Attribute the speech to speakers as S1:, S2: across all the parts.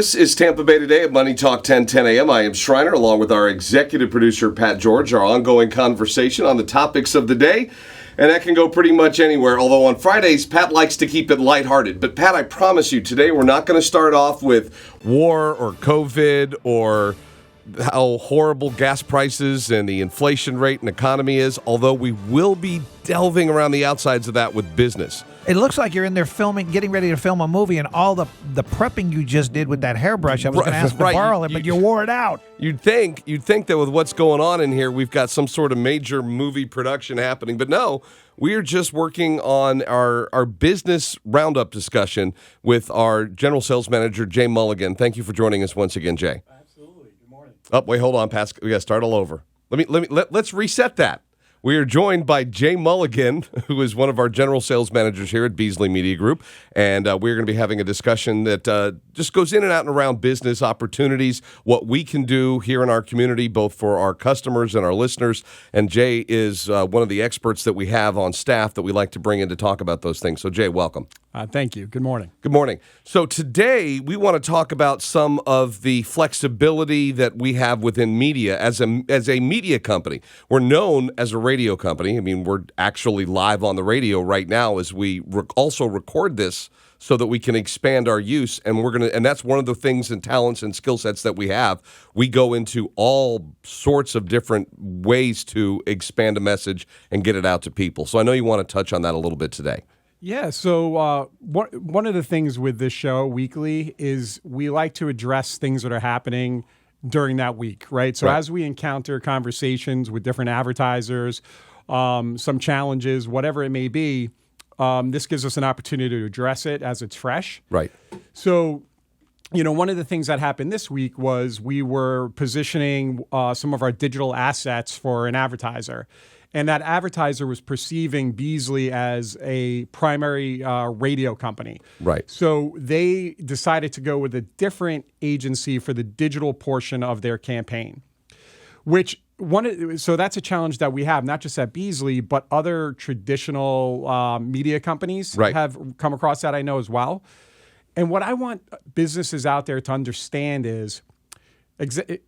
S1: This is Tampa Bay Today at Money Talk 1010 a.m. I am Schreiner, along with our executive producer, Pat George, our ongoing conversation on the topics of the day. And that can go pretty much anywhere, although on Fridays, Pat likes to keep it lighthearted. But Pat, I promise you, today we're not going to start off with war or COVID or how horrible gas prices and the inflation rate and economy is, although we will be delving around the outsides of that with business.
S2: It looks like you're in there getting ready to film a movie, and all the prepping you just did with that hairbrush. I was going to ask to borrow it, but you wore it out.
S1: You'd think that with what's going on in here, we've got some sort of major movie production happening. But no, we are just working on our business roundup discussion with our general sales manager, Jay Mulligan. Thank you for joining us once again, Jay.
S3: Absolutely. Good morning.
S1: Oh, wait, hold on, Pat. We got to start all over. Let's reset that. We are joined by Jay Mulligan, who is one of our general sales managers here at Beasley Media Group, and we're going to be having a discussion that just goes in and out and around business opportunities, what we can do here in our community, both for our customers and our listeners. And Jay is one of the experts that we have on staff that we like to bring in to talk about those things. So, Jay, welcome.
S3: Thank you. Good morning.
S1: Good morning. So today we want to talk about some of the flexibility that we have within media as a media company. We're known as a radio company. I mean, we're actually live on the radio right now as we also record this so that we can expand our use. And that's one of the things and talents and skill sets that we have. We go into all sorts of different ways to expand a message and get it out to people. So I know you want to touch on that a little bit today.
S3: Yeah, so one of the things with this show weekly is we like to address things that are happening during that week, right? So as we encounter conversations with different advertisers, some challenges, whatever it may be, this gives us an opportunity to address it as it's fresh.
S1: Right.
S3: So, one of the things that happened this week was we were positioning some of our digital assets for an advertiser. And that advertiser was perceiving Beasley as a primary radio company.
S1: Right.
S3: So they decided to go with a different agency for the digital portion of their campaign, so that's a challenge that we have, not just at Beasley, but other traditional media companies have come across that, I know, as well. And what I want businesses out there to understand is,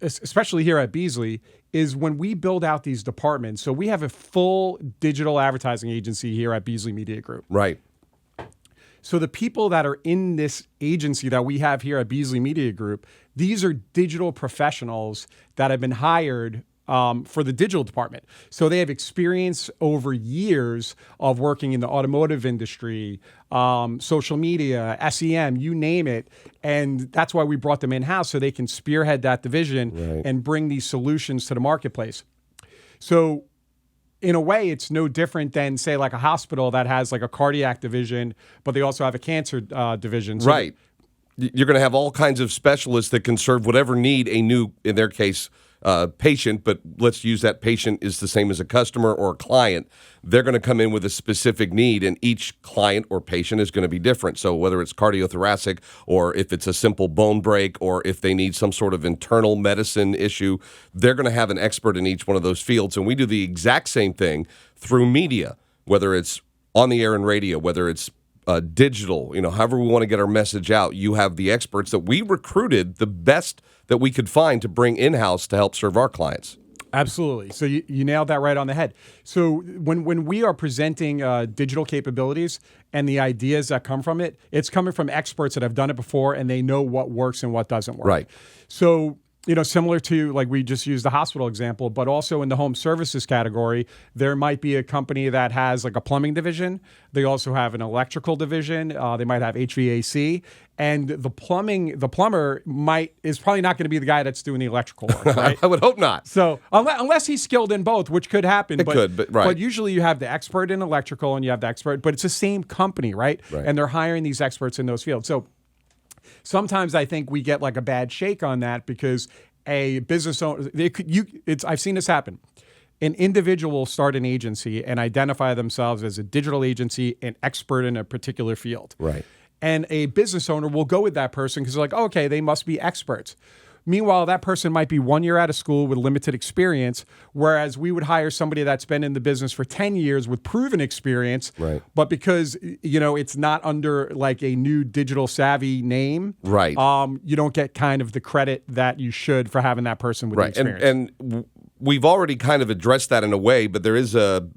S3: especially here at Beasley, is when we build out these departments. So we have a full digital advertising agency here at Beasley Media Group.
S1: Right.
S3: So the people that are in this agency that we have here at Beasley Media Group, these are digital professionals that have been hired for the digital department. So they have experience over years of working in the automotive industry, social media, SEM, you name it. And that's why we brought them in-house, so they can spearhead that division and bring these solutions to the marketplace. So in a way, it's no different than, say, like a hospital that has like a cardiac division, but they also have a cancer division. So
S1: right. You're going to have all kinds of specialists that can serve whatever need a new, in their case, patient, but let's use that patient is the same as a customer or a client. They're going to come in with a specific need, and each client or patient is going to be different. So whether it's cardiothoracic, or if it's a simple bone break, or if they need some sort of internal medicine issue, they're going to have an expert in each one of those fields. And we do the exact same thing through media, whether it's on the air and radio, whether it's digital, however we want to get our message out. You have the experts that we recruited, the best that we could find to bring in-house to help serve our clients.
S3: Absolutely. So you nailed that right on the head. So when we are presenting digital capabilities and the ideas that come from it, it's coming from experts that have done it before and they know what works and what doesn't work.
S1: Right.
S3: So similar to, like, we just used the hospital example, but also in the home services category, there might be a company that has like a plumbing division. They also have an electrical division. They might have HVAC, and the plumber is probably not going to be the guy that's doing the electrical work, right?
S1: I would hope not.
S3: So unless he's skilled in both, which could happen.
S1: But
S3: usually you have the expert in electrical and you have the expert, but it's the same company, right? And they're hiring these experts in those fields. So sometimes I think we get like a bad shake on that because a business owner, I've seen this happen. An individual will start an agency and identify themselves as a digital agency, an expert in a particular field.
S1: Right.
S3: And a business owner will go with that person because they're like, oh, okay, they must be experts. Meanwhile, that person might be 1 year out of school with limited experience, whereas we would hire somebody that's been in the business for 10 years with proven experience.
S1: Right.
S3: But because, it's not under like a new digital savvy name,
S1: right.
S3: You don't get kind of the credit that you should for having that person with the experience.
S1: And we've already kind of addressed that in a way, but there's going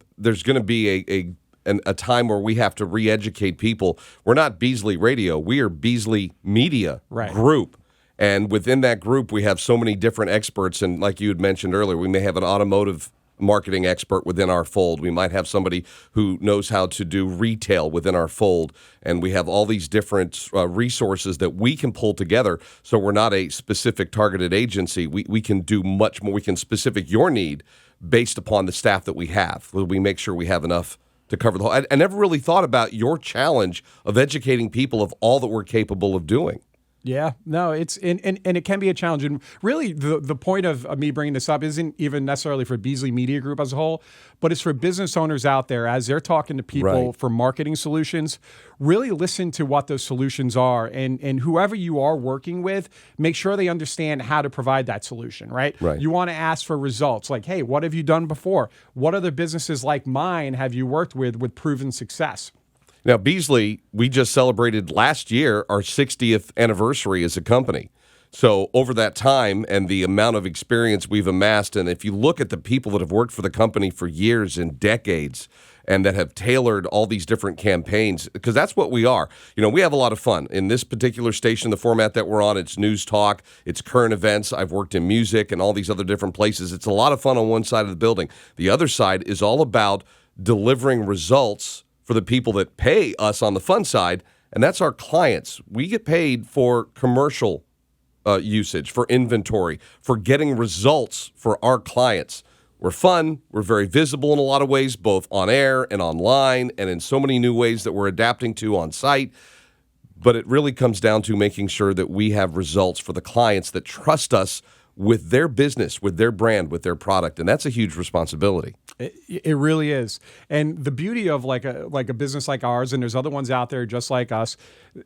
S1: to be a time where we have to re-educate people. We're not Beasley Radio. We are Beasley Media Group. And within that group, we have so many different experts. And like you had mentioned earlier, we may have an automotive marketing expert within our fold. We might have somebody who knows how to do retail within our fold. And we have all these different resources that we can pull together. So we're not a specific targeted agency. We can do much more. We can specific your need based upon the staff that we have. We make sure we have enough to cover the whole. I never really thought about your challenge of educating people of all that we're capable of doing.
S3: Yeah, no, it's and it can be a challenge. And really, the point of me bringing this up isn't even necessarily for Beasley Media Group as a whole, but it's for business owners out there as they're talking to people for marketing solutions. Really listen to what those solutions are, and whoever you are working with, make sure they understand how to provide that solution. Right. You want to ask for results, like, hey, what have you done before? What other businesses like mine have you worked with proven success?
S1: Now, Beasley, we just celebrated last year our 60th anniversary as a company. So over that time and the amount of experience we've amassed, and if you look at the people that have worked for the company for years and decades and that have tailored all these different campaigns, because that's what we are. We have a lot of fun. In this particular station, the format that we're on, it's news talk, it's current events. I've worked in music and all these other different places. It's a lot of fun on one side of the building. The other side is all about delivering results for the people that pay us on the fun side, and that's our clients. We get paid for commercial usage, for inventory, for getting results for our clients. We're fun. We're very visible in a lot of ways, both on air and online, and in so many new ways that we're adapting to on site. But it really comes down to making sure that we have results for the clients that trust us with their business, with their brand, with their product, and that's a huge responsibility.
S3: It really is. And the beauty of like a business like ours, and there's other ones out there just like us,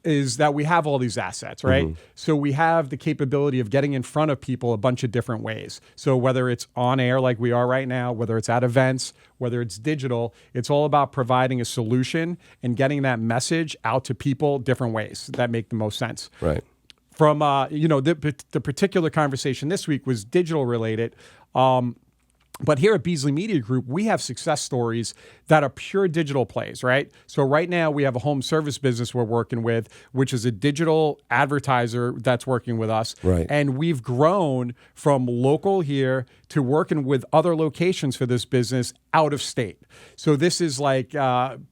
S3: is that we have all these assets, right? Mm-hmm. So we have the capability of getting in front of people a bunch of different ways. So whether it's on air like we are right now, whether it's at events, whether it's digital, it's all about providing a solution and getting that message out to people different ways that make the most sense.
S1: Right.
S3: From, the particular conversation this week was digital related. But here at Beasley Media Group, we have success stories that are pure digital plays, right? So right now we have a home service business we're working with, which is a digital advertiser that's working with us.
S1: Right.
S3: And we've grown from local here to working with other locations for this business out of state. So this is like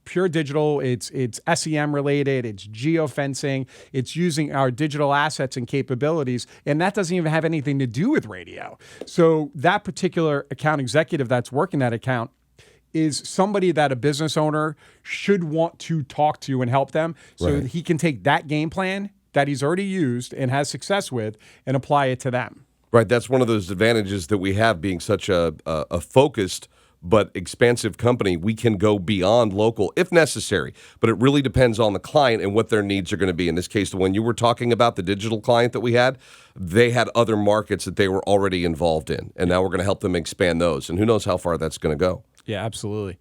S3: pure digital. It's SEM related. It's geofencing. It's using our digital assets and capabilities. And that doesn't even have anything to do with radio. So that particular account executive that's working that account is somebody that a business owner should want to talk to and help them so that he can take that game plan that he's already used and has success with and apply it to them.
S1: Right. That's one of those advantages that we have being such a focused but expansive company. We can go beyond local if necessary, but it really depends on the client and what their needs are going to be. In this case, the one you were talking about, the digital client that we had, they had other markets that they were already involved in, and now we're going to help them expand those. And who knows how far that's going to go.
S3: Yeah, absolutely.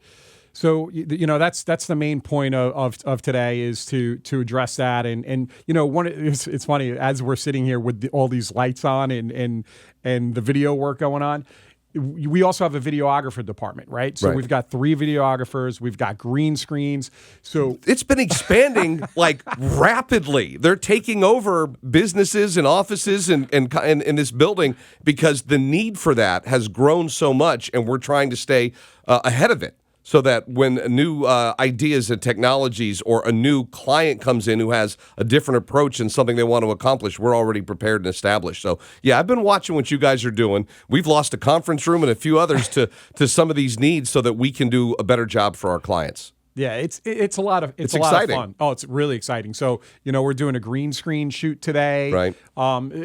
S3: So that's the main point of today is to address that and it's funny as we're sitting here with all these lights on and the video work going on. We also have a videographer department, right? So we've got 3 videographers. We've got green screens. So
S1: it's been expanding like rapidly. They're taking over businesses and offices and in this building because the need for that has grown so much, and we're trying to stay ahead of it. So that when new ideas and technologies or a new client comes in who has a different approach and something they want to accomplish, we're already prepared and established. So, yeah, I've been watching what you guys are doing. We've lost a conference room and a few others to some of these needs so that we can do a better job for our clients.
S3: Yeah, it's a lot of
S1: It's
S3: a lot
S1: exciting.
S3: of fun. Oh, it's really exciting. So we're doing a green screen shoot today.
S1: Right.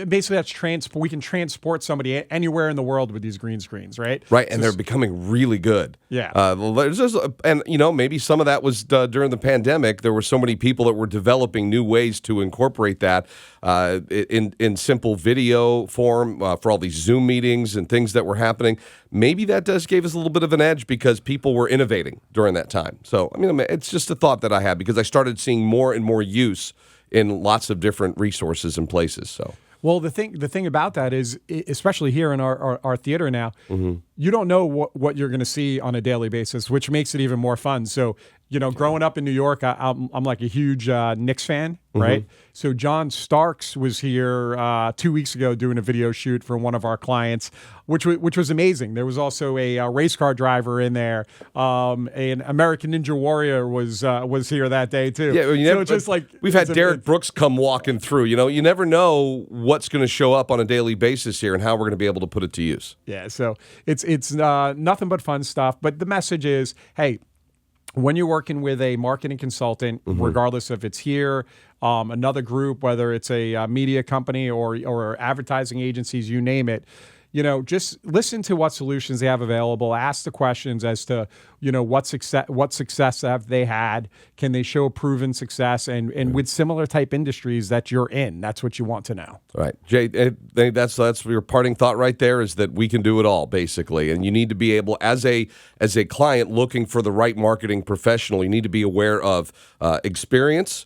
S3: Basically, that's we can transport somebody anywhere in the world with these green screens, right?
S1: Right, and they're becoming really good.
S3: Yeah.
S1: And maybe some of that was during the pandemic. There were so many people that were developing new ways to incorporate that in simple video form for all these Zoom meetings and things that were happening. Maybe that gave us a little bit of an edge because people were innovating during that time. So, it's just a thought that I had because I started seeing more and more use in lots of different resources and places. So.
S3: Well, the thing about that is, especially here in our theater now, you don't know what you're going to see on a daily basis, which makes it even more fun. So, growing up in New York, I'm like a huge Knicks fan, right? So John Starks was here 2 weeks ago doing a video shoot for one of our clients, which was amazing. There was also a race car driver in there. An American Ninja Warrior was here that day too.
S1: Yeah, it's just like we've had Derek Brooks come walking through. You never know what's going to show up on a daily basis here and how we're going to be able to put it to use.
S3: Yeah, so it's nothing but fun stuff. But the message is, hey, when you're working with a marketing consultant, regardless if it's here, another group, whether it's a media company or advertising agencies, you name it, just listen to what solutions they have available. Ask the questions as to, what success have they had? Can they show proven success? And with similar type industries that you're in, that's what you want to know.
S1: All right, Jay, that's your parting thought right there, is that we can do it all, basically. And you need to be able, as a client looking for the right marketing professional, you need to be aware of experience,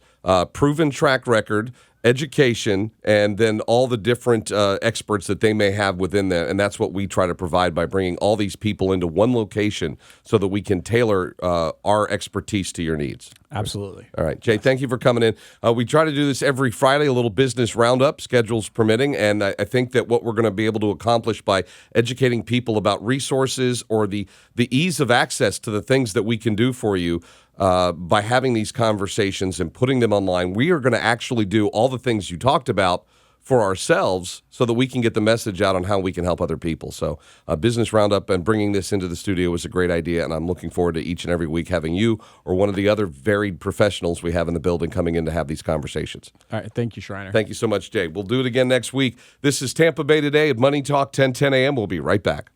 S1: proven track record, education, and then all the different experts that they may have within that. And that's what we try to provide by bringing all these people into one location so that we can tailor our expertise to your needs.
S3: Absolutely.
S1: All right, Jay, thank you for coming in. We try to do this every Friday, a little business roundup, schedules permitting, and I think that what we're going to be able to accomplish by educating people about resources or the ease of access to the things that we can do for you by having these conversations and putting them online, we are going to actually do all the things you talked about for ourselves so that we can get the message out on how we can help other people. So Business Roundup and bringing this into the studio was a great idea, and I'm looking forward to each and every week having you or one of the other varied professionals we have in the building coming in to have these conversations.
S3: All right. Thank you, Shriner.
S1: Thank you so much, Jay. We'll do it again next week. This is Tampa Bay Today at Money Talk, 10:10 a.m. We'll be right back.